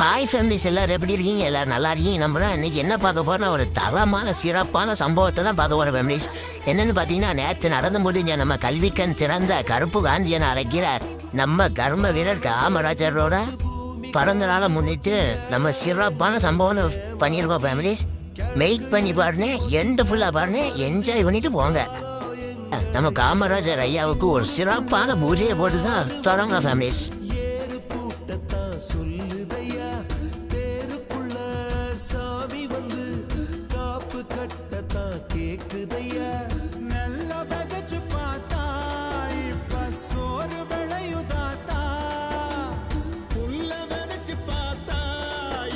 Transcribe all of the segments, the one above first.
Hi families, எல்லாரும் எப்படி இருக்கீங்க? எல்லாரும் நல்லா இருக்கீங்க நம்புறேன். இன்னைக்கு என்ன பார்க்க போறோம்னா ஒரு தரமான சிறப்பான சம்பவத்தை தான் பார்க்க போகிற ஃபேமிலிஸ். என்னென்னு பார்த்தீங்கன்னா, நேற்று நடந்து முடிஞ்ச நம்ம கல்விக்கண் திறந்த கருப்பு காந்தியனை அழைக்கிறார் நம்ம கர்ம வீரர் காமராஜரோட பிறந்த நாளை முன்னிட்டு நம்ம சிறப்பான சம்பவம் பண்ணியிருக்கோம் ஃபேமிலிஸ். வெயிட் பண்ணி பாருங்க, எந்த ஃபுல்லாக பாருங்க, என்ஜாய் பண்ணிட்டு போங்க. நம்ம காமராஜர் ஐயாவுக்கு ஒரு சிறப்பான பூஜையை போட்டு தான் தொடங்கலாம் ஃபேமிலிஸ். சொல்லுதையா தேருக்குள்ள சாமி வந்து காப்பு கட்டத்தான் கேக்குதையா. நல்ல பகச்சு பார்த்தா இப்ப சோறு விளையுதாத்தா. புல்ல விதைச்சு பார்த்தா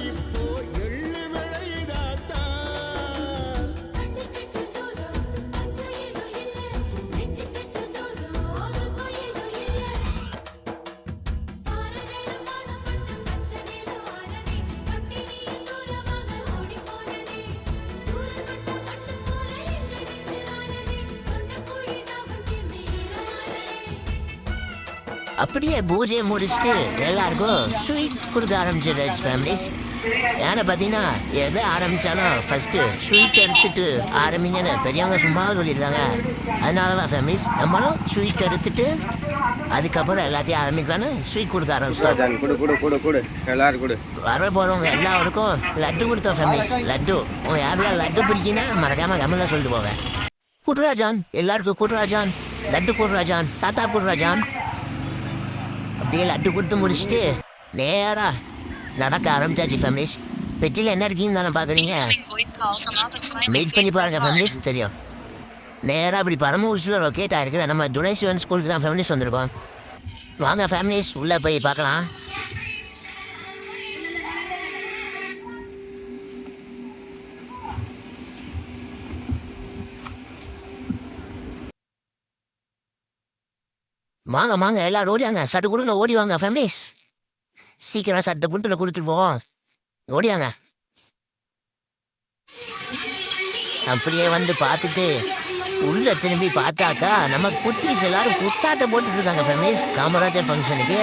இப்போ எள்ளு விளையுதாத்தா. அப்படியே பூஜையை முடிச்சுட்டு எல்லாருக்கும் ஸ்வீட் கொடுக்க ஆரம்பிச்சிடுச்சு ஃபேமிலிஸ். ஏன்னா பார்த்தீங்கன்னா, எதை ஆரம்பித்தாலும் ஃபஸ்ட்டு ஸ்வீட் எடுத்துட்டு ஆரம்பிங்கன்னு பெரியவங்க சும்மா சொல்லியிருக்காங்க. அதனால தான் ஃபேமிலிஸ் நம்மளும் ஸ்வீட் எடுத்துட்டு அதுக்கப்புறம் எல்லாத்தையும் ஆரம்பிக்கலான்னு ஸ்வீட் கொடுக்க ஆரம்பிச்சிட்டோம். வர போகிறவங்க எல்லாருக்கும் லட்டு கொடுத்தோம் ஃபேமிலிஸ். லட்டு யாரும் லட்டு பிடிக்கினா மறக்காமல் கம்மலாக சொல்லிட்டு போவேன். குட்ராஜான் எல்லாருக்கும் குட்ராஜான், லட்டு குட்ராஜான், தாத்தா குட்ராஜான். அப்படியே லட்டு கொடுத்து முடிச்சுட்டு நேராக நடக்க ஆரம்பிச்சாச்சு ஃபேமிலிஸ். பெட்டியில் என்ன இருக்கீங்கன்னு தானே பார்க்குறீங்க, வெயிட் பண்ணி பாருங்க ஃபேமிலிஸ், தெரியும். நேராக அப்படி பரமூசில் லொக்கேட் ஆகிருக்கிற நம்ம துணை சிவன் ஸ்கூலுக்கு தான் ஃபேமிலிஸ் வந்திருக்கோம். வாங்க ஃபேமிலிஸ் உள்ளே போய் பார்க்கலாம். வாங்க வாங்க எல்லாரும் ஓடியாங்க, சட்டு கொடுங்க, ஓடி வாங்க ஃபேமிலிஸ். சீக்கிரம் சட்டை புண்டில் கொடுத்துட்டு போவோம், ஓடியாங்க. அப்படியே வந்து பார்த்துட்டு உள்ள திரும்பி பார்த்தாக்கா நம்ம குட்டீஸ் எல்லாரும் புத்தாட்டை போட்டுட்டு இருக்காங்க ஃபேமிலிஸ். காமராஜர் ஃபங்க்ஷனுக்கு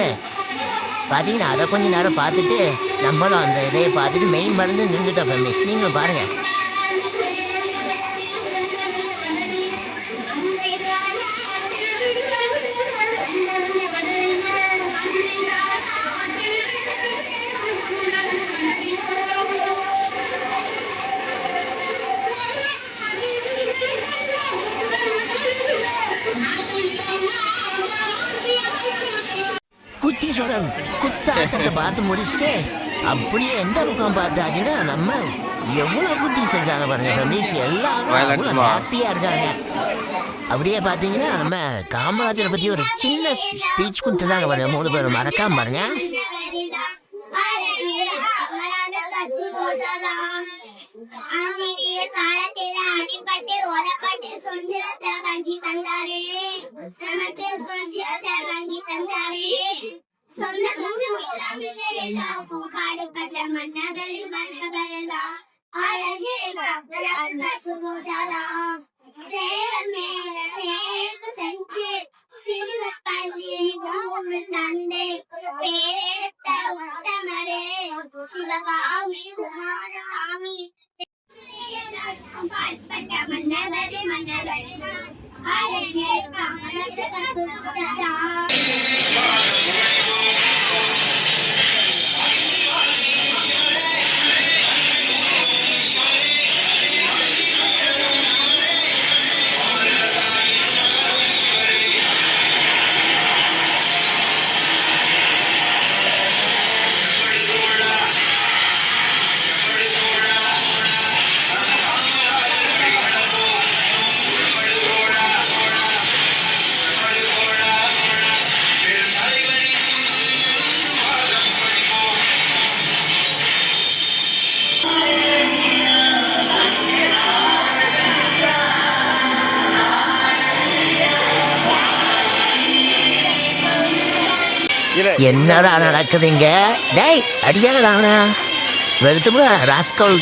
பார்த்தீங்கன்னா அதை கொஞ்சம் நேரம் பார்த்துட்டு நம்மளும் அந்த இதையை பார்த்துட்டு மெயின் மருந்து நின்றுட்டோம் ஃபேமிலிஸ். நீங்களும் பாருங்கள். குட்டீஸ்வரன் குத்தாட்டத்தை பார்த்து முடிச்சுட்டு அப்படியே எந்த பக்கம் பார்த்தாச்சுன்னா நம்ம எவ்வளோ குட்டீஸ் இருக்காங்க பாருங்க ஃபேமிலிஸ். எல்லாரும் ஹாப்பியாக இருக்காங்க. அப்படியே பார்த்தீங்கன்னா நம்ம காமராஜரை பற்றி ஒரு சின்ன ஸ்பீச் கொடுத்துருந்தாங்க பாருங்க, 3 பேரும் மறக்காம பாருங்க. அடிப்பட்டு உதப்பட்டு சுதந்திரத்தை வாங்கி தந்தாரு, நமக்கு சுதந்திரத்தை வாங்கி தந்தாரு. சொந்த பாடுபட்ட மன்னர்கள் மன்னகரெல்லாம் அழகே சேவன் மேல சேர்ந்து செஞ்சு சிறுவ பள்ளி தந்தை பேரெடுத்த உத்தமரே சிவகாமி குமாரசாமி. பாடுபட்ட மன்னவர் மன்னவர் அழகே என்னடா நடக்குதுங்க? டேய் அடியாடா வெறுத்து ராஸ்கல்.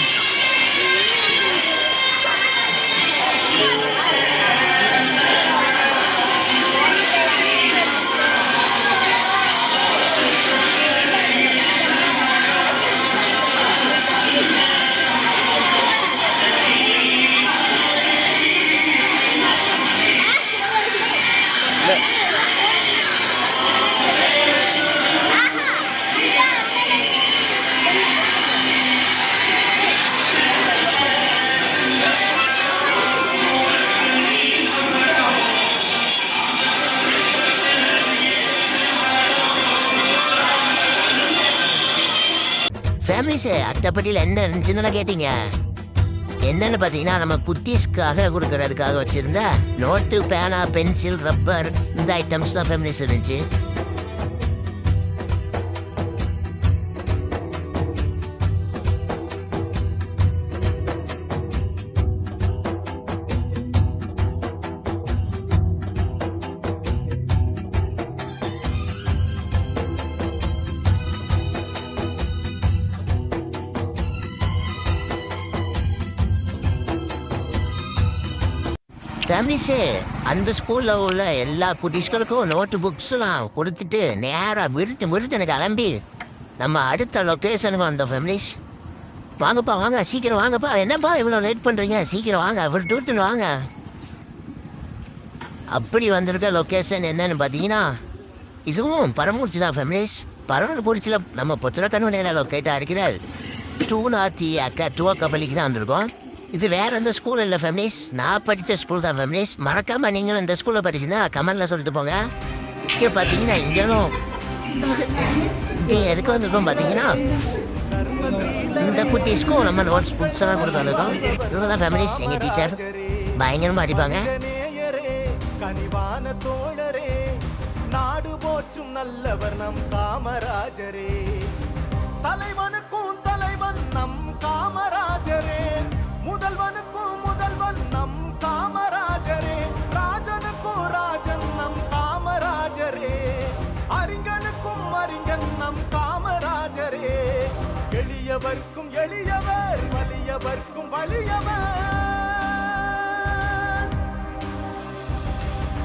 ஃபேமிலிஸு அட்டப்பட்டியில் என்ன இருந்துச்சுன்னு கேட்டீங்க. என்னன்னு பார்த்தீங்கன்னா நம்ம குட்டீஸ்க்காக கொடுக்கறதுக்காக வச்சுருந்த நோட்டு, பேனா, பென்சில், ரப்பர் இந்த ஐட்டம்ஸ் தான் ஃபேமிலிஸ் இருந்துச்சு. ஃபேமிலிஸு அந்த ஸ்கூலில் உள்ள எல்லா குட்டீஸ்களுக்கும் நோட்டு புக்ஸ்லாம் கொடுத்துட்டு நேராக விருட்டு கிளம்பி நம்ம அடுத்த லொக்கேஷனுக்கு வந்தோம். ஃபேமிலிஸ் வாங்கப்பா வாங்க, சீக்கிரம் வாங்கப்பா. என்னப்பா இவ்வளோ லேட் பண்ணுறீங்க? சீக்கிரம் வாங்க, விருட்டுன்னு வாங்க. அப்படி வந்திருக்க லொக்கேஷன் என்னன்னு பார்த்தீங்கன்னா இதுவும் பரமூர்ச்சி தான். ஃபேமிலிஸ் பரமூர்ச்சியில் நம்ம புத்திரக்கண்ணுனையில் லொக்கேட்டாக இருக்கிறார் டூனாத்தி அக்கா டூக்கா பள்ளிக்கு தான் வந்திருக்கோம். இது வேற எந்த ஸ்கூல் இல்லை ஃபேமிலிஸ், நான் படித்த ஸ்கூல் தான் ஃபேமிலிஸ். மறக்காமல் நீங்களும் இந்த ஸ்கூலில் படிச்சுன்னா கமெண்டில் சொல்லிட்டு போங்க. இங்கே பார்த்தீங்கன்னா இங்கேயும் இங்கே எதுக்கு வந்திருக்கோம் பார்த்தீங்கன்னா இந்த குட்டீஸ்க்கும் நம்ம நோட்ஸ் புக்ஸ் எல்லாம் கொடுத்து வந்திருக்கோம். இவங்க தான் ஃபேமிலிஸ் எங்கள் டீச்சர், பயங்கரமாக அடிப்பாங்க. கனிவான தோழரே, நாடு போற்றும் நல்லவர் நம் காமராஜரே. தலைவனுக்கும் தலைவன் நம் காமராஜரே, முதல்வனுக்கும் முதல்வன் நம் காமராஜரே, ராஜனுக்கும் ராஜன் நம் காமராஜரே, அறிஞனுக்கும் அறிஞன் நம் காமராஜரே, எளியவர்க்கும் எளியவர், வலியவர்க்கும் வலியவர்,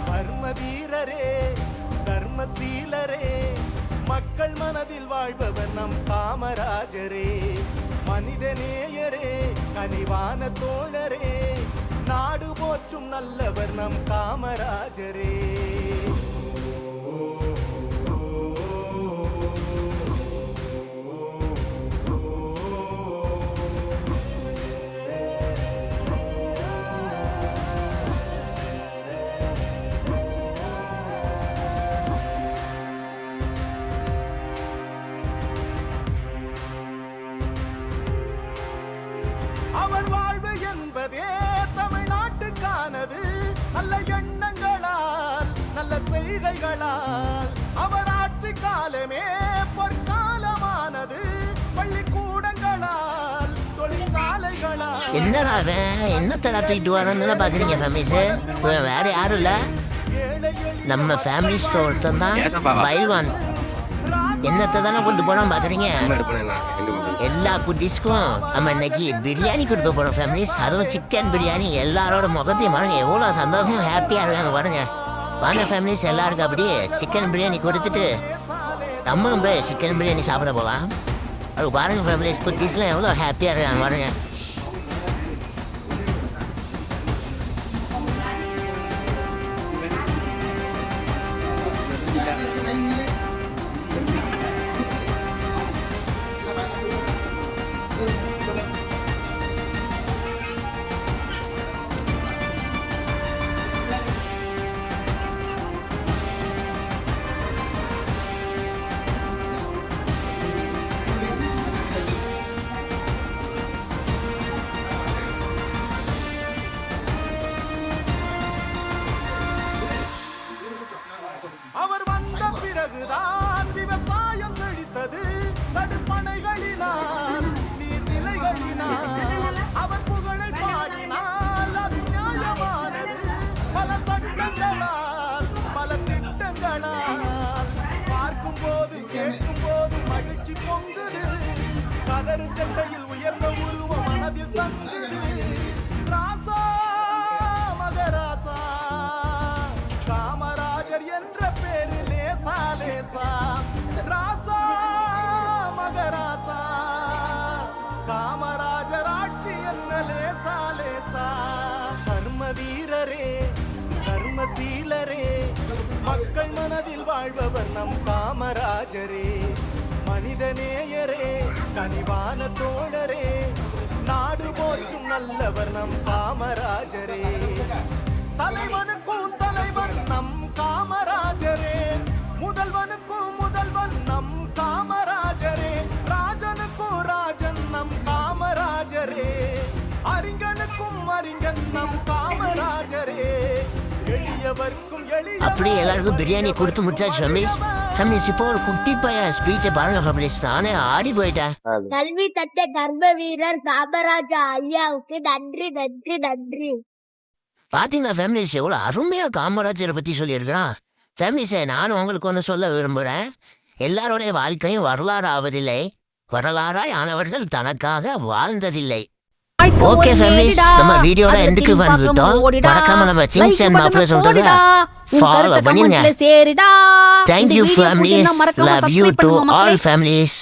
கர்ம வீரரே தர்மசீலரே, மக்கள் மனதில் வாழ்பவர் நம் காமராஜரே, மனிதநேயரே கனிவான தோழரே, நாடு போற்றும் நல்லவர் நம் காமராஜரே. அவர் வாழ்வு என்பதே தமிழ்நாட்டுக்கானது, நல்ல எண்ணங்களால் நல்ல செய்கைகளால் அவர் ஆட்சி காலமே பொற்காலமானது, பள்ளிக்கூடங்களால் தொழிற்சாலைகளால். என்னடா என்னத்தடா தூக்கிட்டு வரணும்னு பார்க்குறீங்க ஃபேமிலிஸு? வேற யாரும் இல்லை, நம்ம ஃபேமிலி ஸ்டோர் தான் பைல்வான். என்னத்தை தானே கொண்டு போனோம் பார்க்குறீங்க? எல்லா குட்டீஸ்க்கும் நம்ம இன்னைக்கு பிரியாணி கொடுக்க போகிறோம் ஃபேமிலிஸ், அதுவும் சிக்கன் பிரியாணி. எல்லாரோட முகத்தையும் பாருங்க, எவ்வளோ சந்தோஷமும் ஹாப்பியாக இருக்காங்க பாருங்க. வாங்க ஃபேமிலிஸ், எல்லாருக்கும் அப்படியே சிக்கன் பிரியாணி கொடுத்துட்டு நம்மளும் போய் சிக்கன் பிரியாணி சாப்பிட போகலாம். அது பாருங்க ஃபேமிலிஸ், குட்டீஸ்லாம் எவ்வளோ ஹாப்பியாக இருக்காங்க பாருங்க. அவர் வந்த பிறகுதான் விவசாயம் செழித்தது, தடுப்பணைகளினால் நீர்நிலைகளினால் அவர் புகழை பாடினால் அது நியாயமானது, பல சட்டங்களால் பல திட்டங்களால் பார்க்கும் போது கேட்கும் போது மகிழ்ச்சி பொங்குது, கதறு சட்டையில் உயர்ந்த உருவம் மனதில் தங்குது, ராசா மகராசா காமராஜர் என்ற பேரு லேசா லேசா, ராசா மகராசா காமராஜர் ஆட்சி என்ன லேசா லேசா, கர்ம வீரரே தர்மசீலரே, மக்கள் மனதில் வாழ்பவர் நம் காமராஜரே, மனிதநேயரே கனிவான தோழரே, நாடு போற்றும் நல்லவர் நம் காமராஜரே, தலைவனுக்கும் தலைவன் நம் காமராஜரே, முதல்வனுக்கும் முதல்வன் நம் காமராஜரே, ராஜனுக்கும் நம் காமராஜரே எளியவர்க்கும் எளிய அப்படியே எல்லாருக்கும் பிரியாணி கொடுத்து முடிச்சாச்சு ஃபேமிலிஸ். ஃபேமிலிஸ் இப்போ ஒரு குட்டி பையன் ஸ்பீச்சை பாருங்க ஃபேமிலிஸ். நானே ஆடி போயிட்டேன். கல்வி தந்த கர்ம வீரர் காமராஜா ஐயாவுக்கு நன்றி நன்றி நன்றி. பாத்தீங்களா ஃபேமிலிஸ் எவ்வளோ அருமையா காமராஜரை பத்தி சொல்லியிருக்கிறான். ஃபேமிலிஸை நானும் உங்களுக்கு ஒன்று சொல்ல விரும்புகிறேன். எல்லாருடைய வாழ்க்கையும் வரலாறு ஆவதில்லை, வரலாறாய் ஆனவர்கள் தனக்காக வாழ்ந்ததில்லை. ஓகே ஃபேமிலிஸ், நம்ம வீடியோட எண்டுக்கு வந்துட்டோம். மறக்காம நம்ம சிங் சேன் மாப்பிள்ள சொல்றத ஃபாலோ பண்ணிருங்க. Thank you families, love you to all families.